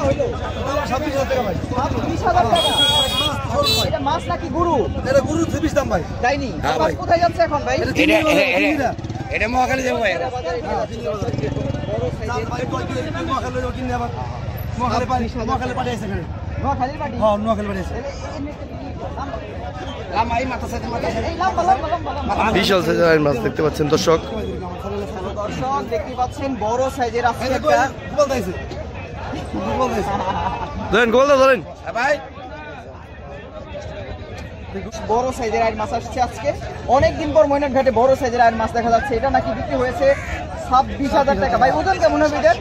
হইলো 26,000 টাকা ভাই 26,000 টাকা এটা মাছ নাকি গুরু এটা গুরু 23 দাম ভাই তাইনি মাছ কোথায় যাচ্ছে এখন ভাই এটা মহাখালী যাবো ভাই বড় সাইজের ভাই মহাখালী যাবো কিনে আবার মহাখালী পাটি আছে এখানে মহাখালী পাটি হ্যাঁ মহাখালী পাটি আছে লামাই মাথা সাথে এই লম্বা বিশাল সাইজের মাছ দেখতে পাচ্ছেন দর্শক দেখতে পাচ্ছেন বড় সাইজের আছে একটা গোল দাইছে ধরেন গোল ধরেন ভাই বড় সাইজের আইড় মাছ আসছে আজকে অনেকদিন পর ময়নাট ঘাটে বড় সাইজের আইড় মাছ দেখা যাচ্ছে এটা নাকি বিক্রি হয়েছে 26,000 টাকা ভাই ওজন কেমন হবে এটার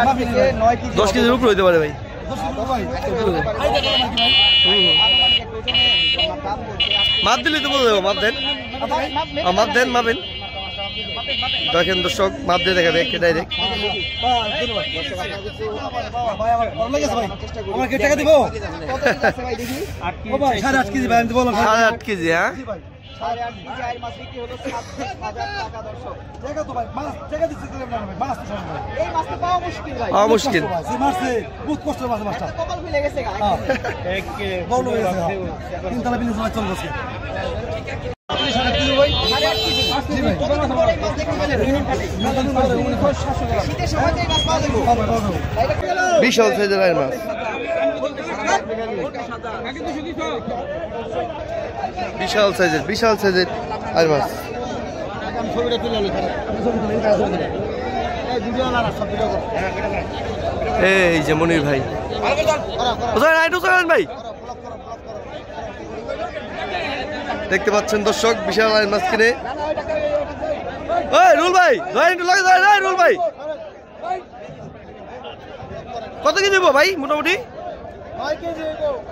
8.5 থেকে 9 কেজি 10 কেজির উপরে হইতে পারে ভাই মাপ দিলে তো বলবো মাপ দেন মাপেন দেখেন দর্শক মাপ দিয়ে দেখাবে একে ডাইরেক্ট সাড়ে 8 কেজি ভাই 8.5 কেজি হ্যাঁ মুশকিল বিশাল সাইজের মাছ বিশাল সাইজের আর মাছ এই যে মনির ভাই ভাই দেখতে পাচ্ছেন দর্শক বিশাল আর মাছ কিনে রুল ভাই রুল ভাই কত কেজি দেবো ভাই মোটামুটি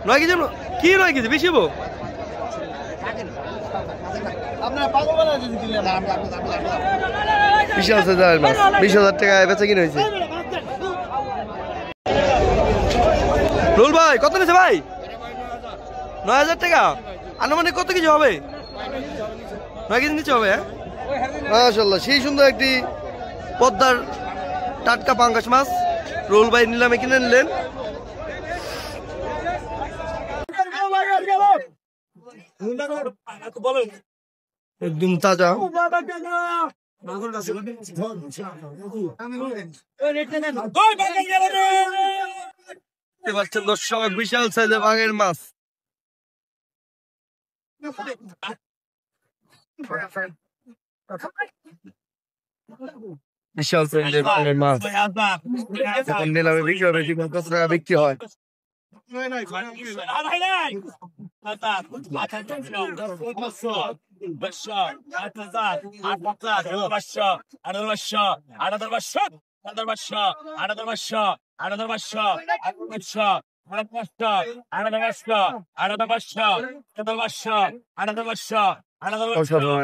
9 কেজি কি 9 কেজি বেশি হবো বিশাল সাইজের মাছ 20,000 টাকা বেচা কিনে হয়েছে রুল ভাই কত নিয়েছে ভাই 9,000 টাকা আনুমানিক কত কেজি হবে 9 কেজি নিচে হবে মাশাআল্লাহ সেই সুন্দর একটি পদ্মার টাটকা পাঙ্গাস মাছ রুল ভাই নিলামে কিনে নিলেন একদম তাজা দর্শক বিশাল সাইজের বাঘের মাছ বিশাল সাইজের বাঘের মাছ নিলামে বিক্রি হবে কত টাকা বিক্রি হয়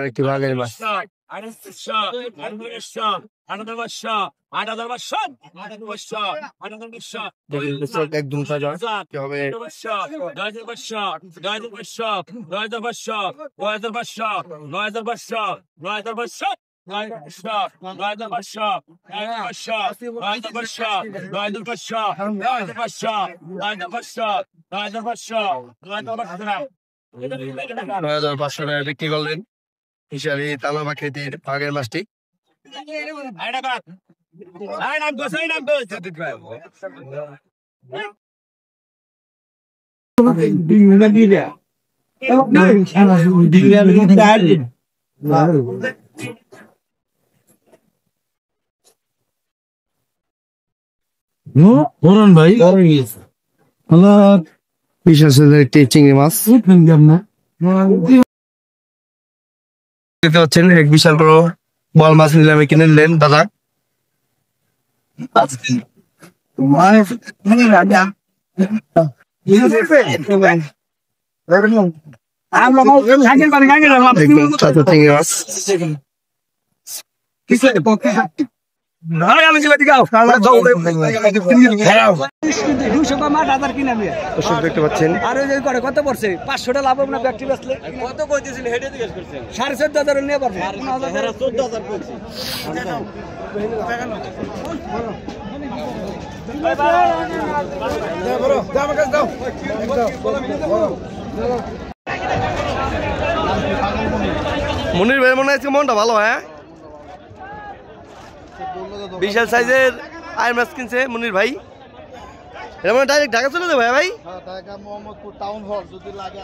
একটি বাঘের মাছ একদম সাজা হবে বিক্রি করলেন হিসাবে তালা বাকৃতির বাঘের মাছটি ভাই বিশাল একটি চিংড়ি মাছ দেখতে পাচ্ছেন এক বিশাল বড় বল মাছ নিলামে কিনে নিলেন দাদা চিংড়ি মাছ দেখতে পাচ্ছেন কত পড়ছে 500 লাভ হবে না ব্যক্তি বেচলে কত কইতেছিল হেডে জিজ্ঞেস করছেন 14,500 নিয়ে পারবে 14,000 মনির ভাই মনে হয় মনটা ভালো, হ্যাঁ? বিশাল সাইজের আইর মাছ কিনছে মনির ভাই। এটা মানে ডাইরেক্ট ঢাকা চলে যাবে ভাই? ঢাকা মোহাম্মদপুর টাউন হল যদি লাগে।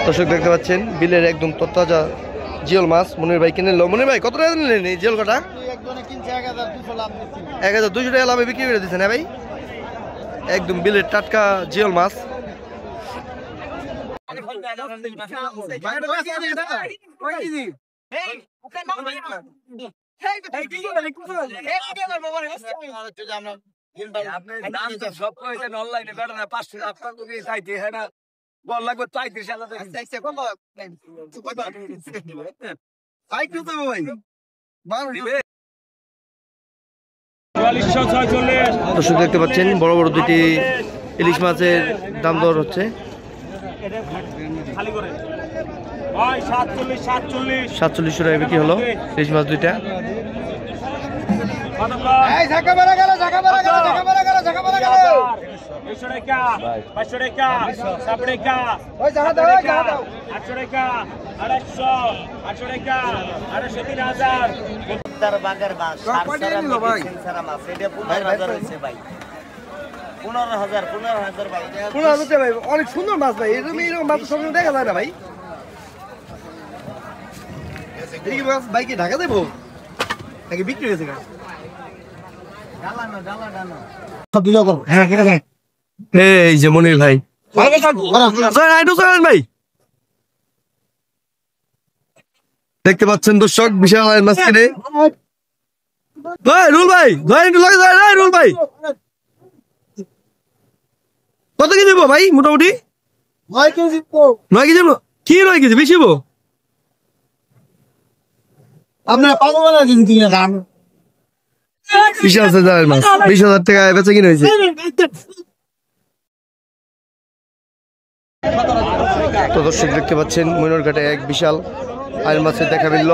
দর্শক দেখতে পাচ্ছেন বিলের একদম তরতাজা জিওল মাছ মনির ভাই কিনে নিল। মনির ভাই কত টাকা নিলেন এই জিওল কাটা? 1200 টাকা লাভে বিক্রি করে দিচ্ছেন, হ্যাঁ ভাই? একদম বিলের টাটকা জিওল মাছ। দর্শক দেখতে পাচ্ছেন বড় বড় দুটি ইলিশ মাছের দাম দর হচ্ছে 4700 টাকা বিক্রি হলো ইলিশ মাছ দুইটা। অনেক সুন্দর মাছ ভাই, এরকম মাছ সবসময় দেখা যায় না ভাই। ভাই কি ঢাকা দেবো নাকি বিক্রি হয়েছে? এই যে মনির ভাই ভাই দেখতে পাচ্ছেন দর্শক বিশাল মাছ কিনে। রুল ভাই রুল ভাই কত কেজি দেবো ভাই? মোটামুটি 9 কেজি। কি 9 কেজি বেশি? আপনার 20,000 মাছ 20,000 টাকা বেচা কিনে হয়েছে। তো দর্শক দেখতে পাচ্ছেন মইনরঘাটে এক বিশাল আইল মাছের দেখা মিলল।